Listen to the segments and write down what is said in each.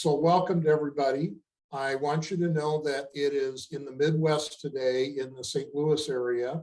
So welcome to everybody. I want you to know that it is in the Midwest today in the St. Louis area.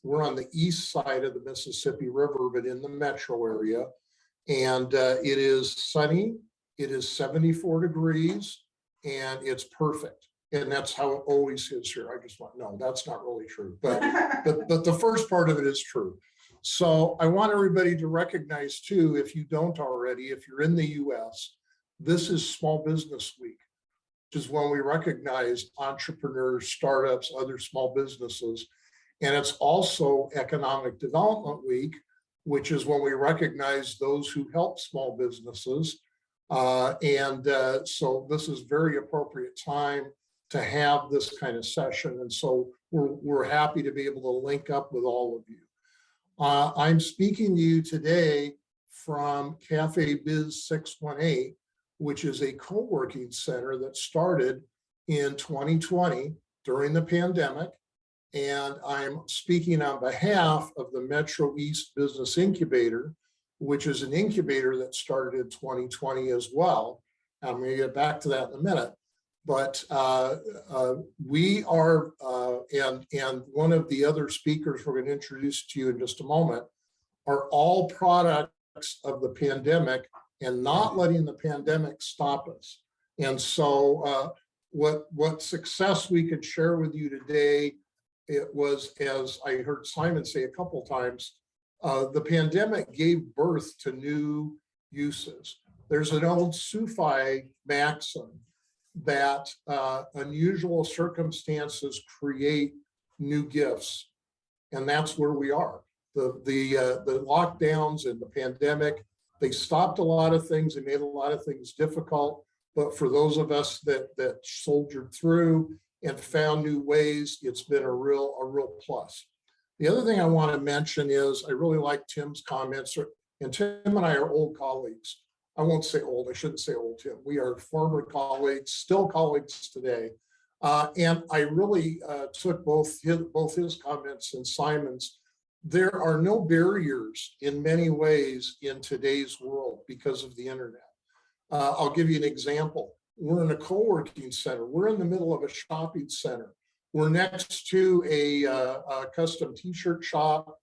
We're on the east side of the Mississippi River, but in the metro area. And it is sunny, it is 74 degrees, and it's perfect. And that's how it always is here. I just want, no, that's not really true, but the first part of it is true. So I want everybody to recognize too, if you don't already, if you're in the US, this is Small Business Week, which is when we recognize entrepreneurs, startups, other small businesses. And it's also Economic Development Week, which is when we recognize those who help small businesses. So this is very appropriate time to have this kind of session. And so we're happy to be able to link up with all of you. I'm speaking to you today from Cafe Biz 618, which is a co-working center that started in 2020 during the pandemic. And I'm speaking on behalf of the Metro East Business Incubator, which is an incubator that started in 2020 as well. I'm going to get back to that in a minute. But we are, and one of the other speakers we're going to introduce to you in just a moment, are all products of the pandemic and not letting the pandemic stop us. And so what success we could share with you today, it was, as I heard Simon say a couple of times, the pandemic gave birth to new uses. There's an old Sufi maxim that unusual circumstances create new gifts. And that's where we are. The lockdowns and the pandemic, they stopped a lot of things, they made a lot of things difficult. But for those of us that soldiered through and found new ways, it's been a real plus. The other thing I want to mention is I really like Tim's comments, and Tim and I are old colleagues. I won't say old, I shouldn't say old, Tim. We are former colleagues, still colleagues today. And I really took both his comments and Simon's. There are no barriers in many ways in today's world because of the internet. I'll give you an example. We're in a co-working center. We're in the middle of a shopping center. We're next to a custom t-shirt shop.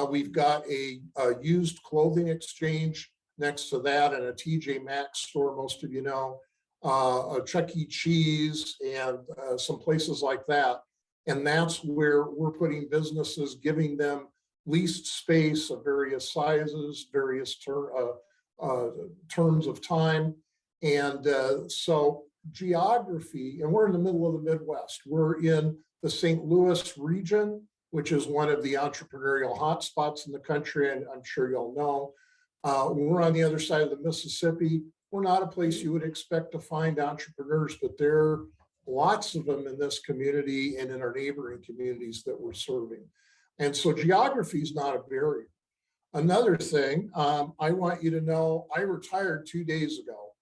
We've got a used clothing exchange next to that, and a TJ Maxx store, most of you know, a Chuck E. Cheese, and some places like that. And that's where we're putting businesses, giving them leased space of various sizes, various terms of time. And so geography, and we're in the middle of the Midwest. We're in the St. Louis region, which is one of the entrepreneurial hotspots in the country, and I'm sure you'll know. We're on the other side of the Mississippi. We're not a place you would expect to find entrepreneurs, but there are lots of them in this community and in our neighboring communities that we're serving. And so geography is not a barrier. Another thing, I want you to know, I retired 2 days ago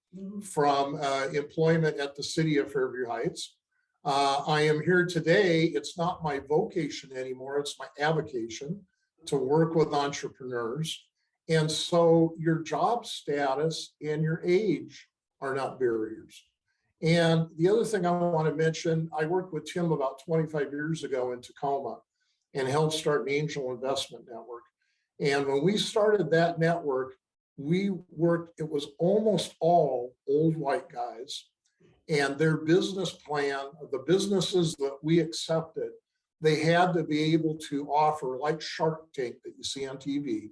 from employment at the city of Fairview Heights. I am here today. It's not my vocation anymore. It's my avocation to work with entrepreneurs. And so your job status and your age are not barriers. And the other thing I want to mention, I worked with Tim about 25 years ago in Tacoma and helped start an angel investment network. And when we started that network, it was almost all old white guys, and their business plan, the businesses that we accepted, they had to be able to offer, like Shark Tank that you see on TV,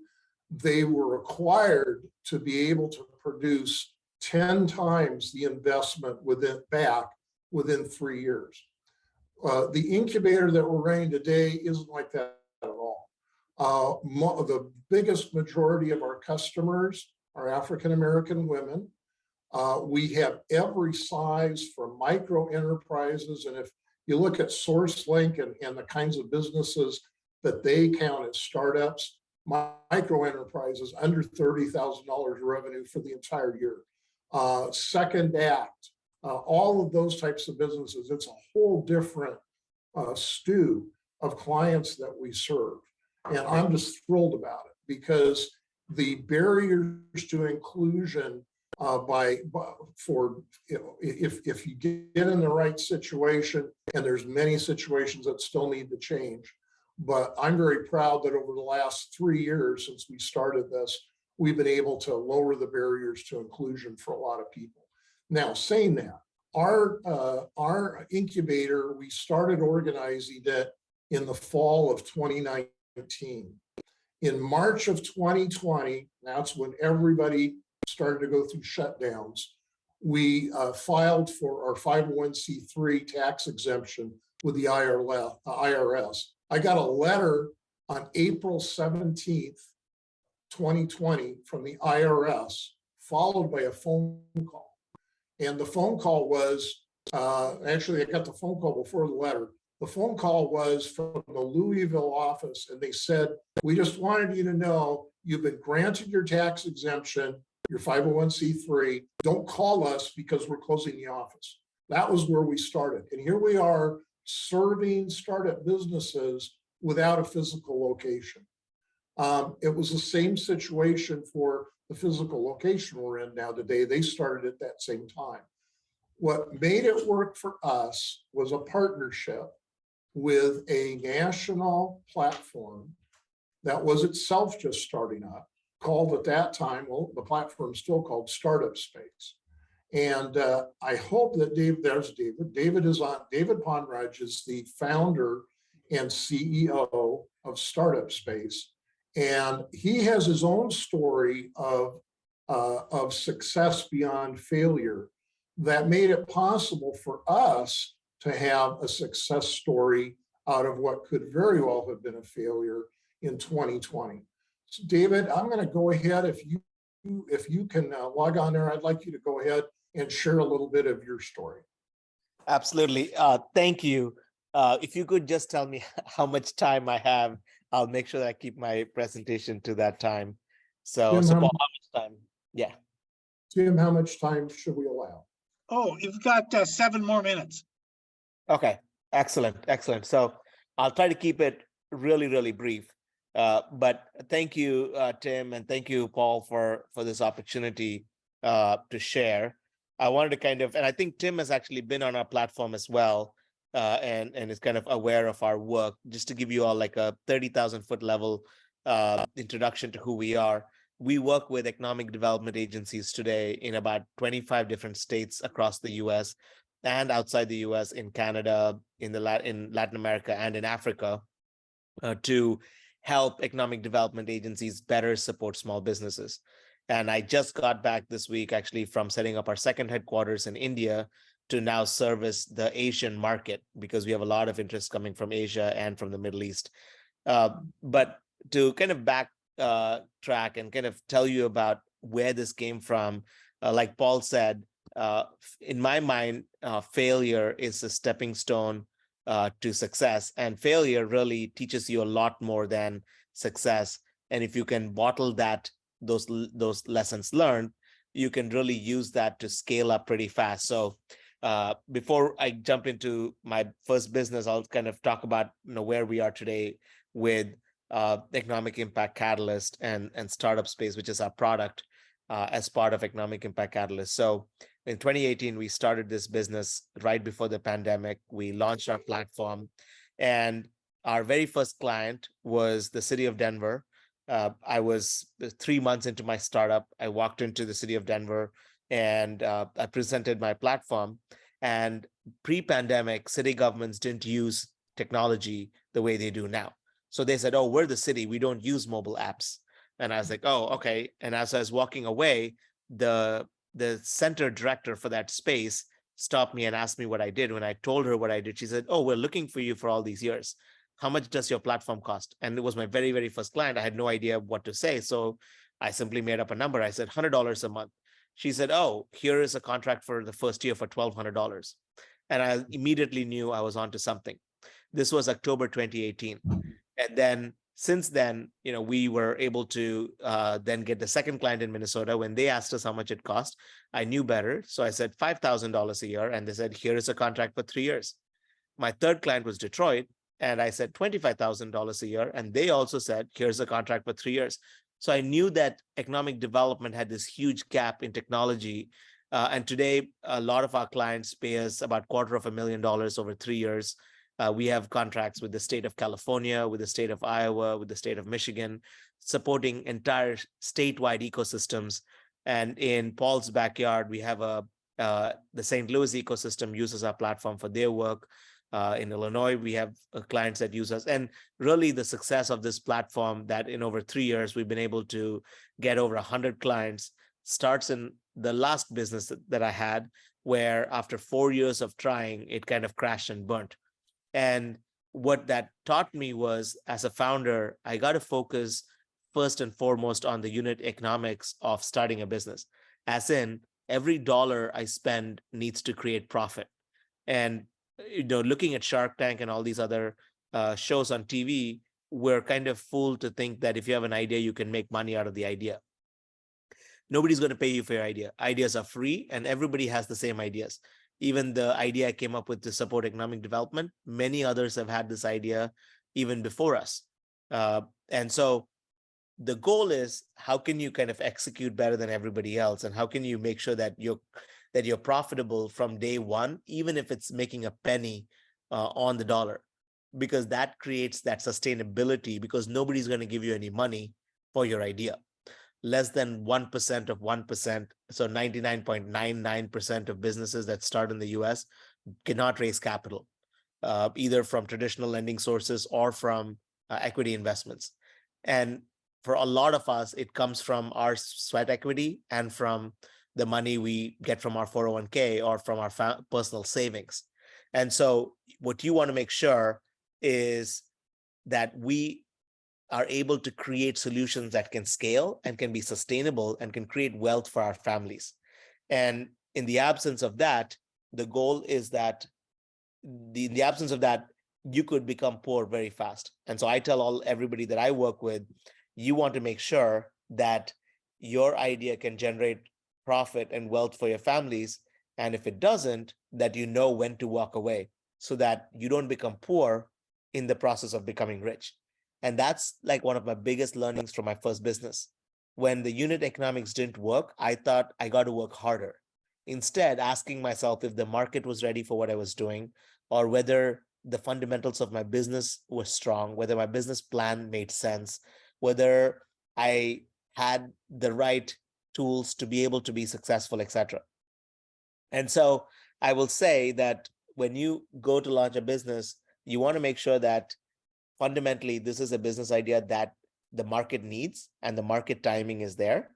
they were required to be able to produce 10 times the investment within 3 years. The incubator that we're running today isn't like that at all. The biggest majority of our customers are African-American women. We have every size from micro enterprises. And if you look at SourceLink and the kinds of businesses that they count as startups, micro enterprises under $30,000 revenue for the entire year. Second Act, all of those types of businesses, it's a whole different stew of clients that we serve. And I'm just thrilled about it because the barriers to inclusion for, if you get in the right situation, and there's many situations that still need to change. But I'm very proud that over the last 3 years since we started this, we've been able to lower the barriers to inclusion for a lot of people. Now, saying that, our incubator, we started organizing it in the fall of 2019. In March of 2020, that's when everybody started to go through shutdowns, we filed for our 501c3 tax exemption with the IRS. I got a letter on April 17th, 2020 from the IRS, followed by a phone call. And the phone call was, actually, I got the phone call before the letter. The phone call was from the Louisville office, and they said, we just wanted you to know you've been granted your tax exemption, your 501c3. Don't call us because we're closing the office. That was where we started. And here we are serving startup businesses without a physical location. It was the same situation for the physical location we're in now today. They started at that same time. What made it work for us was a partnership with a national platform that was itself just starting up, called at that time, well, the platform still called Startup Space. And I hope that there's David. David is on. David Ponraj is the founder and CEO of Startup Space. And he has his own story of success beyond failure that made it possible for us to have a success story out of what could very well have been a failure in 2020. So David, I'm going to go ahead. If you can log on there, I'd like you to go ahead and share a little bit of your story. Absolutely. Thank you. If you could just tell me how much time I have, I'll make sure that I keep my presentation to that time. So, Tim, Paul, how much time? Yeah. Tim, how much time should we allow? Oh, you've got 7 more minutes. Okay. Excellent. Excellent. So I'll try to keep it really, really brief. But thank you, Tim, and thank you, Paul, for this opportunity to share. I wanted to kind of, and I think Tim has actually been on our platform as well, and is kind of aware of our work. Just to give you all like a 30,000-foot level introduction to who we are. We work with economic development agencies today in about 25 different states across the U.S. and outside the U.S., in Canada, in Latin America, and in Africa, to help economic development agencies better support small businesses. And I just got back this week, actually, from setting up our second headquarters in India to now service the Asian market, because we have a lot of interest coming from Asia and from the Middle East. But to kind of backtrack and kind of tell you about where this came from, like Paul said, in my mind, failure is a stepping stone to success, and failure really teaches you a lot more than success. And if you can bottle those lessons learned, you can really use that to scale up pretty fast. So before I jump into my first business, I'll kind of talk about where we are today with Economic Impact Catalyst and Startup Space, which is our product as part of Economic Impact Catalyst. So in 2018, we started this business right before the pandemic. We launched our platform, and our very first client was the city of Denver. I was 3 months into my startup. I walked into the city of Denver and I presented my platform. And pre-pandemic, city governments didn't use technology the way they do now. So they said, oh, we're the city, we don't use mobile apps. And I was like, oh, okay. And as I was walking away, the center director for that space stopped me and asked me what I did. When I told her what I did, she said, oh, we're looking for you for all these years. How much does your platform cost? And it was my very, very first client. I had no idea what to say. So I simply made up a number. I said $100 a month. She said, oh, here is a contract for the first year for $1,200. And I immediately knew I was onto something. This was October 2018. And then since then, we were able to then get the second client in Minnesota. When they asked us how much it cost, I knew better. So I said $5,000 a year. And they said, here is a contract for 3 years. My third client was Detroit. And I said $25,000 a year. And they also said, here's a contract for 3 years. So I knew that economic development had this huge gap in technology. And today, a lot of our clients pay us about $250,000 over 3 years. We have contracts with the state of California, with the state of Iowa, with the state of Michigan, supporting entire statewide ecosystems. And in Paul's backyard, we have the St. Louis ecosystem uses our platform for their work. In Illinois, we have clients that use us. And really the success of this platform that in over 3 years, we've been able to get over 100 clients starts in the last business that I had, where after 4 years of trying, it kind of crashed and burnt. And what that taught me was, as a founder, I got to focus first and foremost on the unit economics of starting a business. As in, every dollar I spend needs to create profit. And looking at Shark Tank and all these other shows on TV, we're kind of fooled to think that if you have an idea, you can make money out of the idea. Nobody's going to pay you for your idea. Ideas are free, and everybody has the same ideas. Even the idea I came up with to support economic development, many others have had this idea even before us. And so the goal is, how can you kind of execute better than everybody else? And how can you make sure that you're profitable from day one, even if it's making a penny on the dollar? Because that creates that sustainability, because nobody's going to give you any money for your idea. Less than 1% of 1%, so 99.99% of businesses that start in the US cannot raise capital, either from traditional lending sources or from equity investments. And for a lot of us, it comes from our sweat equity and from the money we get from our 401k or from our personal savings. And so what you want to make sure is that we are able to create solutions that can scale and can be sustainable and can create wealth for our families. And in the absence of that, the goal is that in the absence of that, you could become poor very fast. And so I tell everybody that I work with, you want to make sure that your idea can generate profit and wealth for your families. And if it doesn't, that you know when to walk away so that you don't become poor in the process of becoming rich. And that's like one of my biggest learnings from my first business. When the unit economics didn't work, I thought I got to work harder. Instead, asking myself if the market was ready for what I was doing, or whether the fundamentals of my business were strong, whether my business plan made sense, whether I had the right tools to be able to be successful, etc. And so I will say that when you go to launch a business, you want to make sure that fundamentally, this is a business idea that the market needs and the market timing is there.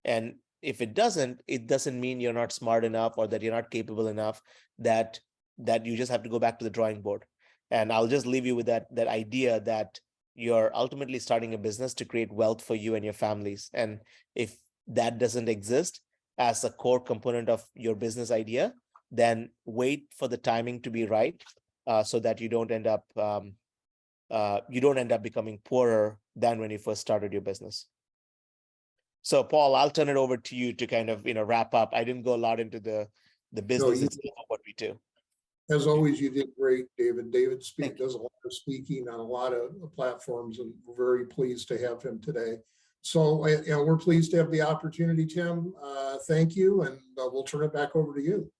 And if it doesn't mean you're not smart enough or that you're not capable enough, that you just have to go back to the drawing board. And I'll just leave you with that idea that you're ultimately starting a business to create wealth for you and your families. And if that doesn't exist as a core component of your business idea, then wait for the timing to be right, so that you don't end up becoming poorer than when you first started your business. So Paul, I'll turn it over to you to kind of wrap up. I didn't go a lot into the business itself of what we do. As always, you did great, David. David does a lot of speaking on a lot of platforms, and we're very pleased to have him today. So we're pleased to have the opportunity, Tim. Thank you, and we'll turn it back over to you.